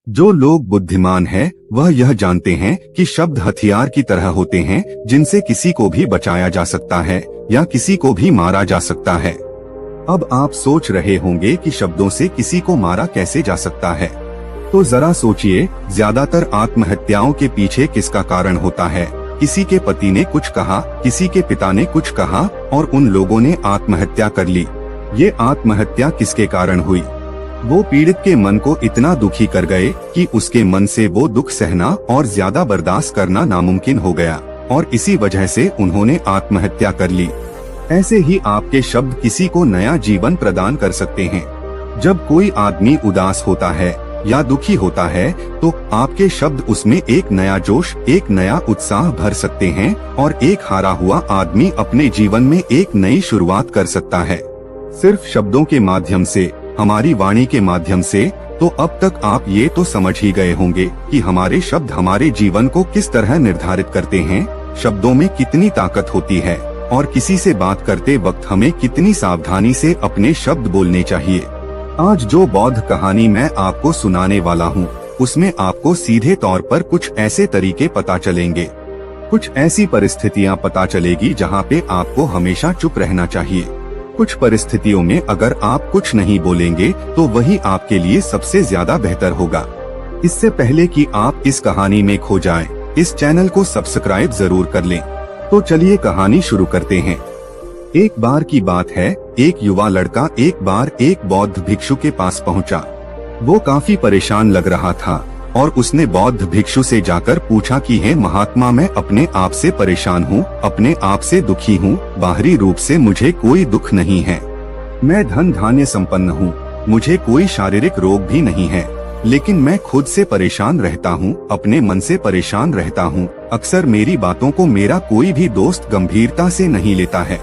जो लोग बुद्धिमान हैं, वह यह जानते हैं कि शब्द हथियार की तरह होते हैं जिनसे किसी को भी बचाया जा सकता है या किसी को भी मारा जा सकता है। अब आप सोच रहे होंगे कि शब्दों से किसी को मारा कैसे जा सकता है। तो जरा सोचिए, ज्यादातर आत्महत्याओं के पीछे किसका कारण होता है? किसी के पति ने कुछ कहा, किसी के पिता ने कुछ कहा और उन लोगों ने आत्महत्या कर ली। ये आत्महत्या किसके कारण हुई? वो पीड़ित के मन को इतना दुखी कर गए कि उसके मन से वो दुख सहना और ज्यादा बर्दाश्त करना नामुमकिन हो गया और इसी वजह से उन्होंने आत्महत्या कर ली। ऐसे ही आपके शब्द किसी को नया जीवन प्रदान कर सकते हैं। जब कोई आदमी उदास होता है या दुखी होता है तो आपके शब्द उसमें एक नया जोश, एक नया उत्साह भर सकते हैं और एक हारा हुआ आदमी अपने जीवन में एक नई शुरुआत कर सकता है। सिर्फ शब्दों के माध्यम से, हमारी वाणी के माध्यम से। तो अब तक आप ये तो समझ ही गए होंगे कि हमारे शब्द हमारे जीवन को किस तरह निर्धारित करते हैं, शब्दों में कितनी ताकत होती है और किसी से बात करते वक्त हमें कितनी सावधानी से अपने शब्द बोलने चाहिए। आज जो बौद्ध कहानी मैं आपको सुनाने वाला हूँ, उसमें आपको सीधे तौर पर कुछ ऐसे तरीके पता चलेंगे, कुछ ऐसी परिस्थितियाँ पता चलेगी जहाँ पे आपको हमेशा चुप रहना चाहिए। कुछ परिस्थितियों में अगर आप कुछ नहीं बोलेंगे तो वही आपके लिए सबसे ज्यादा बेहतर होगा। इससे पहले कि आप इस कहानी में खो जाएं, इस चैनल को सब्सक्राइब जरूर कर लें। तो चलिए कहानी शुरू करते हैं। एक बार की बात है, एक युवा लड़का एक बार एक बौद्ध भिक्षु के पास पहुंचा। वो काफी परेशान लग रहा था और उसने बौद्ध भिक्षु से जाकर पूछा कि हे महात्मा, मैं अपने आप से परेशान हूँ, अपने आप से दुखी हूँ, बाहरी रूप से मुझे कोई दुख नहीं है, मैं धन धान्य संपन्न हूँ, मुझे कोई शारीरिक रोग भी नहीं है, लेकिन मैं खुद से परेशान रहता हूँ, अपने मन से परेशान रहता हूँ। अक्सर मेरी बातों को मेरा कोई भी दोस्त गंभीरता से नहीं लेता है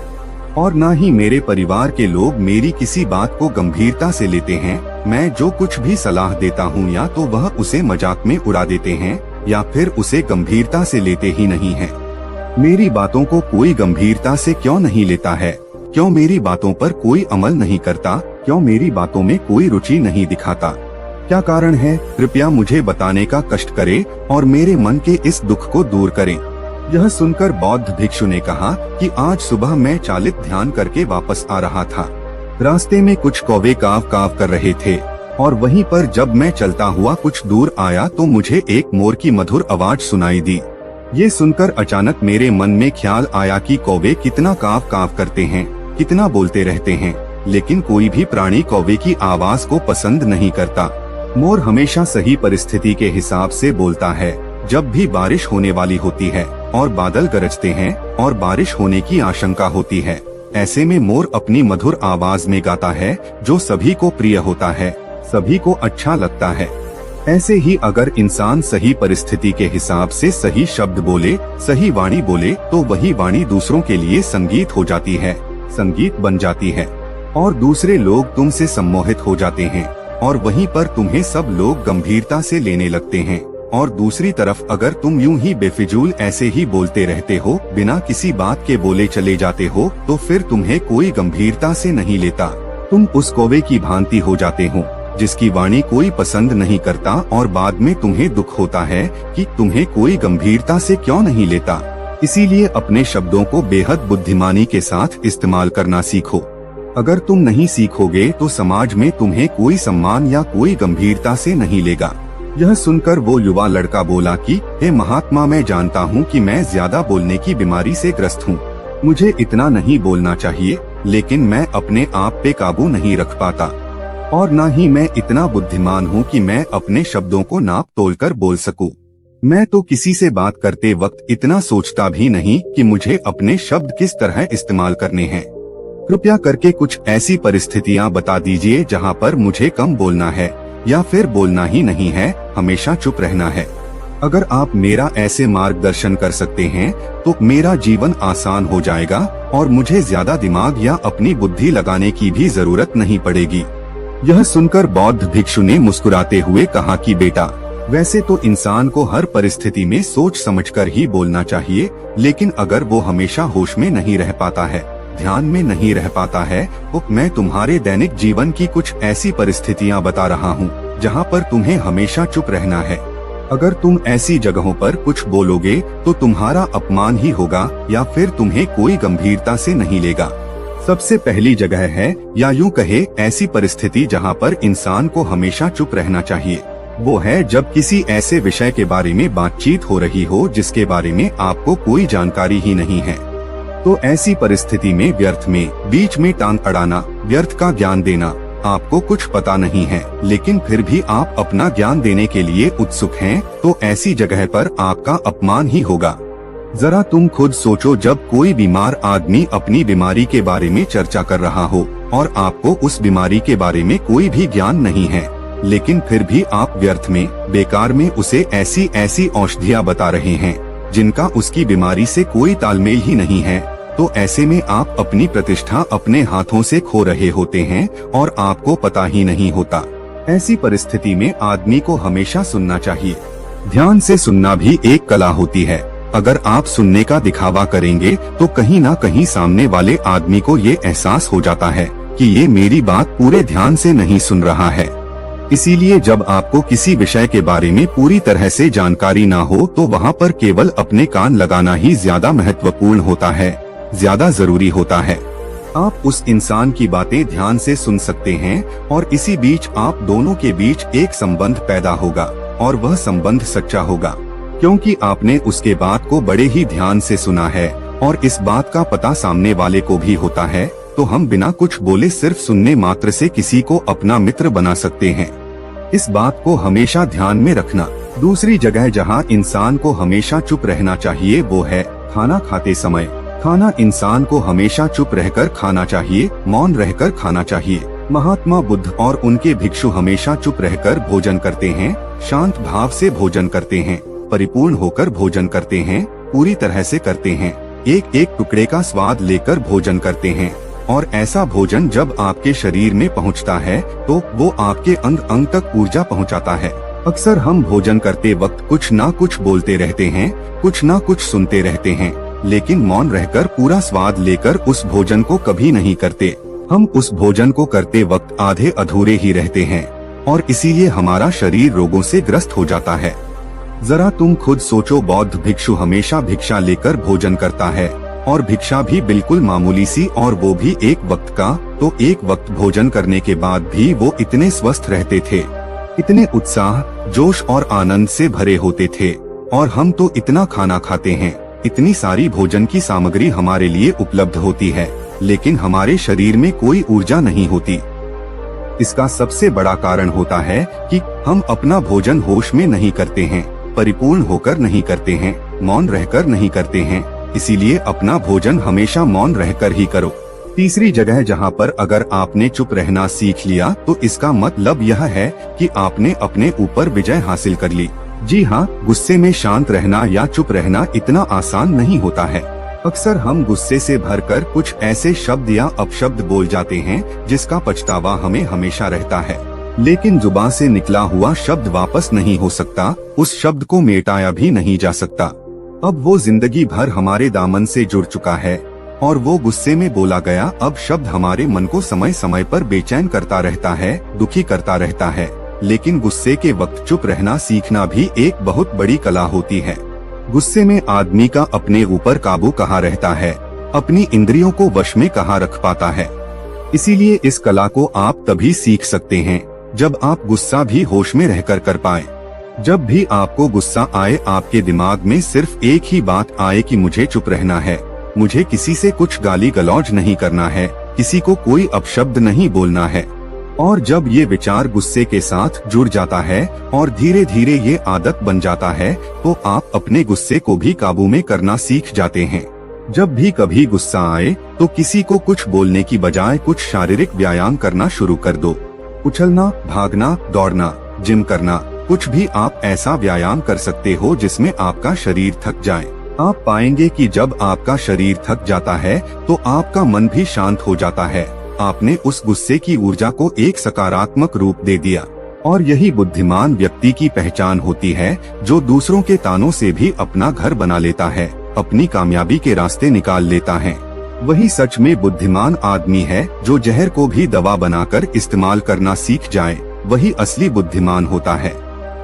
और न ही मेरे परिवार के लोग मेरी किसी बात को गंभीरता से लेते हैं। मैं जो कुछ भी सलाह देता हूँ या तो वह उसे मजाक में उड़ा देते हैं या फिर उसे गंभीरता से लेते ही नहीं हैं। मेरी बातों को कोई गंभीरता से क्यों नहीं लेता है? क्यों मेरी बातों पर कोई अमल नहीं करता? क्यों मेरी बातों में कोई रुचि नहीं दिखाता? क्या कारण है? कृपया मुझे बताने का कष्ट करें और मेरे मन के इस दुख को दूर करें। यह सुनकर बौद्ध भिक्षु ने कहा कि आज सुबह मैं चालित ध्यान करके वापस आ रहा था। रास्ते में कुछ कौवे काव काव कर रहे थे और वहीं पर जब मैं चलता हुआ कुछ दूर आया तो मुझे एक मोर की मधुर आवाज सुनाई दी। ये सुनकर अचानक मेरे मन में ख्याल आया कि कौवे कितना काव काव करते हैं, कितना बोलते रहते हैं, लेकिन कोई भी प्राणी कौवे की आवाज को पसंद नहीं करता। मोर हमेशा सही परिस्थिति के हिसाब से बोलता है। जब भी बारिश होने वाली होती है और बादल गरजते हैं और बारिश होने की आशंका होती है, ऐसे में मोर अपनी मधुर आवाज में गाता है जो सभी को प्रिय होता है, सभी को अच्छा लगता है। ऐसे ही अगर इंसान सही परिस्थिति के हिसाब से सही शब्द बोले, सही वाणी बोले, तो वही वाणी दूसरों के लिए संगीत हो जाती है, संगीत बन जाती है और दूसरे लोग तुमसे सम्मोहित हो जाते हैं और वहीं पर तुम्हें सब लोग गंभीरता से लेने लगते हैं। और दूसरी तरफ अगर तुम यूं ही बेफिजूल ऐसे ही बोलते रहते हो, बिना किसी बात के बोले चले जाते हो, तो फिर तुम्हें कोई गंभीरता से नहीं लेता। तुम उस कौवे की भांति हो जाते हो जिसकी वाणी कोई पसंद नहीं करता और बाद में तुम्हें दुख होता है कि तुम्हें कोई गंभीरता से क्यों नहीं लेता। इसीलिए अपने शब्दों को बेहद बुद्धिमानी के साथ इस्तेमाल करना सीखो। अगर तुम नहीं सीखोगे तो समाज में तुम्हें कोई सम्मान या कोई गंभीरता से नहीं लेगा। यह सुनकर वो युवा लड़का बोला कि हे महात्मा, मैं जानता हूँ कि मैं ज्यादा बोलने की बीमारी से ग्रस्त हूँ, मुझे इतना नहीं बोलना चाहिए, लेकिन मैं अपने आप पे काबू नहीं रख पाता और न ही मैं इतना बुद्धिमान हूँ कि मैं अपने शब्दों को नाप तोल कर बोल सकूं। मैं तो किसी से बात करते वक्त इतना सोचता भी नहीं कि मुझे अपने शब्द किस तरह इस्तेमाल करने हैं। कृपया करके कुछ ऐसी परिस्थितियाँ बता दीजिए जहाँ पर मुझे कम बोलना है या फिर बोलना ही नहीं है, हमेशा चुप रहना है। अगर आप मेरा ऐसे मार्गदर्शन कर सकते हैं तो मेरा जीवन आसान हो जाएगा और मुझे ज्यादा दिमाग या अपनी बुद्धि लगाने की भी जरूरत नहीं पड़ेगी। यह सुनकर बौद्ध भिक्षु ने मुस्कुराते हुए कहा कि बेटा, वैसे तो इंसान को हर परिस्थिति में सोच समझकर ही बोलना चाहिए, लेकिन अगर वो हमेशा होश में नहीं रह पाता है, ध्यान में नहीं रह पाता है, तो मैं तुम्हारे दैनिक जीवन की कुछ ऐसी परिस्थितियां बता रहा हूँ जहाँ पर तुम्हें हमेशा चुप रहना है। अगर तुम ऐसी जगहों पर कुछ बोलोगे तो तुम्हारा अपमान ही होगा या फिर तुम्हें कोई गंभीरता से नहीं लेगा। सबसे पहली जगह है, या यूं कहे ऐसी परिस्थिति जहाँ पर इंसान को हमेशा चुप रहना चाहिए, वो है जब किसी ऐसे विषय के बारे में बातचीत हो रही हो जिसके बारे में आपको कोई जानकारी ही नहीं है। तो ऐसी परिस्थिति में व्यर्थ में बीच में टांग अड़ाना, व्यर्थ का ज्ञान देना, आपको कुछ पता नहीं है लेकिन फिर भी आप अपना ज्ञान देने के लिए उत्सुक हैं, तो ऐसी जगह पर आपका अपमान ही होगा। जरा तुम खुद सोचो, जब कोई बीमार आदमी अपनी बीमारी के बारे में चर्चा कर रहा हो और आपको उस बीमारी के बारे में कोई भी ज्ञान नहीं है, लेकिन फिर भी आप व्यर्थ में बेकार में उसे ऐसी ऐसी औषधियाँ बता रहे हैं जिनका उसकी बीमारी से कोई तालमेल ही नहीं है, तो ऐसे में आप अपनी प्रतिष्ठा अपने हाथों से खो रहे होते हैं और आपको पता ही नहीं होता। ऐसी परिस्थिति में आदमी को हमेशा सुनना चाहिए। ध्यान से सुनना भी एक कला होती है। अगर आप सुनने का दिखावा करेंगे तो कहीं ना कहीं सामने वाले आदमी को ये एहसास हो जाता है कि ये मेरी बात पूरे ध्यान से नहीं सुन रहा है। इसीलिए जब आपको किसी विषय के बारे में पूरी तरह से जानकारी ना हो तो वहाँ पर केवल अपने कान लगाना ही ज्यादा महत्वपूर्ण होता है, ज्यादा जरूरी होता है। आप उस इंसान की बातें ध्यान से सुन सकते हैं और इसी बीच आप दोनों के बीच एक संबंध पैदा होगा और वह संबंध सच्चा होगा, क्योंकि आपने उसके बात को बड़े ही ध्यान से सुना है और इस बात का पता सामने वाले को भी होता है। तो हम बिना कुछ बोले सिर्फ सुनने मात्र से किसी को अपना मित्र बना सकते हैं। इस बात को हमेशा ध्यान में रखना। दूसरी जगह जहाँ इंसान को हमेशा चुप रहना चाहिए वो है खाना खाते समय। खाना इंसान को हमेशा चुप रहकर खाना चाहिए, मौन रहकर खाना चाहिए। महात्मा बुद्ध और उनके भिक्षु हमेशा चुप रहकर भोजन करते हैं, शांत भाव से भोजन करते हैं, परिपूर्ण होकर भोजन करते हैं, पूरी तरह से करते हैं, एक एक टुकड़े का स्वाद लेकर भोजन करते हैं। और ऐसा भोजन जब आपके शरीर में पहुंचता है तो वो आपके अंग अंग तक ऊर्जा पहुंचाता है। अक्सर हम भोजन करते वक्त कुछ ना कुछ बोलते रहते हैं, कुछ ना कुछ सुनते रहते हैं, लेकिन मौन रहकर पूरा स्वाद लेकर उस भोजन को कभी नहीं करते। हम उस भोजन को करते वक्त आधे अधूरे ही रहते हैं और इसीलिए हमारा शरीर रोगों से ग्रस्त हो जाता है। जरा तुम खुद सोचो, बौद्ध भिक्षु हमेशा भिक्षा लेकर भोजन करता है और भिक्षा भी बिल्कुल मामूली सी, और वो भी एक वक्त का। तो एक वक्त भोजन करने के बाद भी वो इतने स्वस्थ रहते थे, इतने उत्साह, जोश और आनंद से भरे होते थे। और हम तो इतना खाना खाते हैं, इतनी सारी भोजन की सामग्री हमारे लिए उपलब्ध होती है, लेकिन हमारे शरीर में कोई ऊर्जा नहीं होती। इसका सबसे बड़ा कारण होता है कि हम अपना भोजन होश में नहीं करते हैं, परिपूर्ण होकर नहीं करते हैं, मौन रहकर नहीं करते हैं। इसीलिए अपना भोजन हमेशा मौन रहकर ही करो। तीसरी जगह जहाँ पर अगर आपने चुप रहना सीख लिया तो इसका मतलब यह है कि आपने अपने ऊपर विजय हासिल कर ली। जी हाँ, गुस्से में शांत रहना या चुप रहना इतना आसान नहीं होता है। अक्सर हम गुस्से से भरकर कुछ ऐसे शब्द या अपशब्द बोल जाते हैं जिसका पछतावा हमें हमेशा रहता है, लेकिन जुबान से निकला हुआ शब्द वापस नहीं हो सकता, उस शब्द को मिटाया भी नहीं जा सकता। अब वो जिंदगी भर हमारे दामन से जुड़ चुका है और वो गुस्से में बोला गया अब शब्द हमारे मन को समय समय पर बेचैन करता रहता है, दुखी करता रहता है। लेकिन गुस्से के वक्त चुप रहना सीखना भी एक बहुत बड़ी कला होती है। गुस्से में आदमी का अपने ऊपर काबू कहाँ रहता है, अपनी इंद्रियों को वश में कहाँ रख पाता है। इसीलिए इस कला को आप तभी सीख सकते हैं जब आप गुस्सा भी होश में रहकर कर पाएं। जब भी आपको गुस्सा आए, आपके दिमाग में सिर्फ एक ही बात आए कि मुझे चुप रहना है, मुझे किसी से कुछ गाली गलौज नहीं करना है, किसी को कोई अपशब्द नहीं बोलना है। और जब ये विचार गुस्से के साथ जुड़ जाता है और धीरे धीरे ये आदत बन जाता है तो आप अपने गुस्से को भी काबू में करना सीख जाते हैं। जब भी कभी गुस्सा आए तो किसी को कुछ बोलने की बजाय कुछ शारीरिक व्यायाम करना शुरू कर दो। उछलना, भागना, दौड़ना, जिम करना, कुछ भी आप ऐसा व्यायाम कर सकते हो जिसमें आपका शरीर थक जाए। आप पाएंगे कि जब आपका शरीर थक जाता है तो आपका मन भी शांत हो जाता है। आपने उस गुस्से की ऊर्जा को एक सकारात्मक रूप दे दिया। और यही बुद्धिमान व्यक्ति की पहचान होती है, जो दूसरों के तानों से भी अपना घर बना लेता है, अपनी कामयाबी के रास्ते निकाल लेता है। वही सच में बुद्धिमान आदमी है जो जहर को भी दवा बनाकर इस्तेमाल करना सीख जाए, वही असली बुद्धिमान होता है।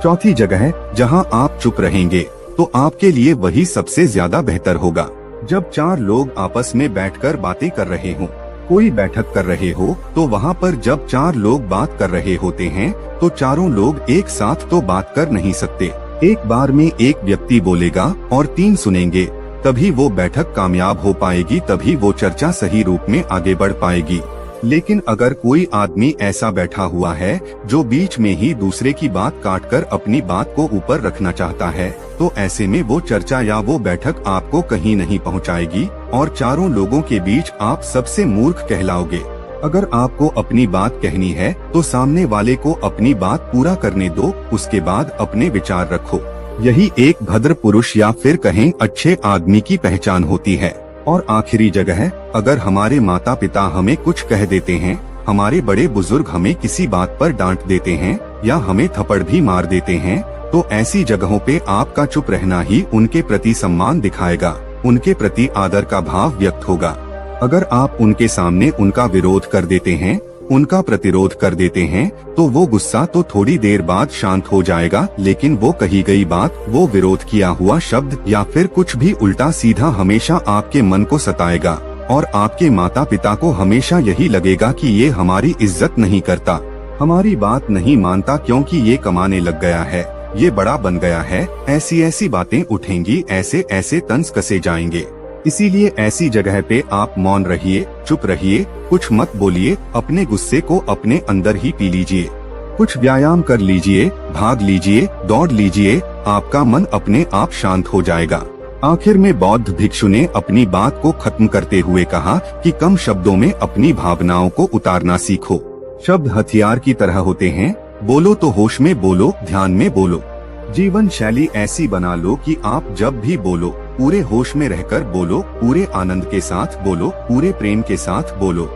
चौथी जगह जहां आप चुप रहेंगे तो आपके लिए वही सबसे ज्यादा बेहतर होगा। जब 4 लोग आपस में बैठकर बातें कर रहे हों, कोई बैठक कर रहे हो, तो वहाँ पर जब 4 लोग बात कर रहे होते हैं तो चारों लोग एक साथ तो बात कर नहीं सकते। एक बार में एक व्यक्ति बोलेगा और 3 सुनेंगे, तभी वो बैठक कामयाब हो पाएगी, तभी वो चर्चा सही रूप में आगे बढ़ पाएगी। लेकिन अगर कोई आदमी ऐसा बैठा हुआ है जो बीच में ही दूसरे की बात काटकर अपनी बात को ऊपर रखना चाहता है, तो ऐसे में वो चर्चा या वो बैठक आपको कहीं नहीं पहुंचाएगी और चारों लोगों के बीच आप सबसे मूर्ख कहलाओगे। अगर आपको अपनी बात कहनी है तो सामने वाले को अपनी बात पूरा करने दो, उसके बाद अपने विचार रखो। यही एक भद्र पुरुष या फिर कहें अच्छे आदमी की पहचान होती है। और आखिरी जगह, अगर हमारे माता पिता हमें कुछ कह देते हैं, हमारे बड़े बुजुर्ग हमें किसी बात पर डांट देते हैं या हमें थप्पड़ भी मार देते हैं, तो ऐसी जगहों पे आपका चुप रहना ही उनके प्रति सम्मान दिखाएगा, उनके प्रति आदर का भाव व्यक्त होगा। अगर आप उनके सामने उनका विरोध कर देते हैं, उनका प्रतिरोध कर देते हैं, तो वो गुस्सा तो थोड़ी देर बाद शांत हो जाएगा, लेकिन वो कही गई बात, वो विरोध किया हुआ शब्द या फिर कुछ भी उल्टा सीधा हमेशा आपके मन को सताएगा और आपके माता पिता को हमेशा यही लगेगा कि ये हमारी इज्जत नहीं करता, हमारी बात नहीं मानता, क्योंकि ये कमाने लग गया है, ये बड़ा बन गया है। ऐसी ऐसी बातें उठेंगी, ऐसे ऐसे तंज कसे जाएंगे। इसीलिए ऐसी जगह पे आप मौन रहिए, चुप रहिए, कुछ मत बोलिए, अपने गुस्से को अपने अंदर ही पी लीजिए, कुछ व्यायाम कर लीजिए, भाग लीजिए, दौड़ लीजिए, आपका मन अपने आप शांत हो जाएगा। आखिर में बौद्ध भिक्षु ने अपनी बात को खत्म करते हुए कहा कि कम शब्दों में अपनी भावनाओं को उतारना सीखो। शब्द हथियार की तरह होते हैं, बोलो तो होश में बोलो, ध्यान में बोलो। जीवन शैली ऐसी बना लो कि आप जब भी बोलो पूरे होश में रहकर बोलो, पूरे आनंद के साथ बोलो, पूरे प्रेम के साथ बोलो।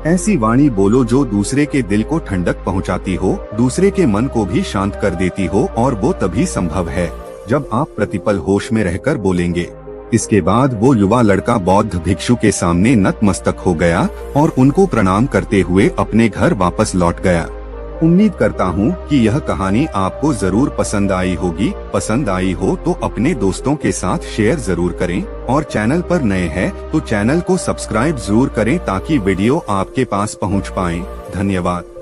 ऐसी वाणी बोलो जो दूसरे के दिल को ठंडक पहुंचाती हो, दूसरे के मन को भी शांत कर देती हो, और वो तभी संभव है जब आप प्रतिपल होश में रहकर बोलेंगे। इसके बाद वो युवा लड़का बौद्ध भिक्षु के सामने नतमस्तक हो गया और उनको प्रणाम करते हुए अपने घर वापस लौट गया। उम्मीद करता हूँ कि यह कहानी आपको जरूर पसंद आई होगी। पसंद आई हो तो अपने दोस्तों के साथ शेयर जरूर करें, और चैनल पर नए हैं तो चैनल को सब्सक्राइब जरूर करें ताकि वीडियो आपके पास पहुँच पाए। धन्यवाद।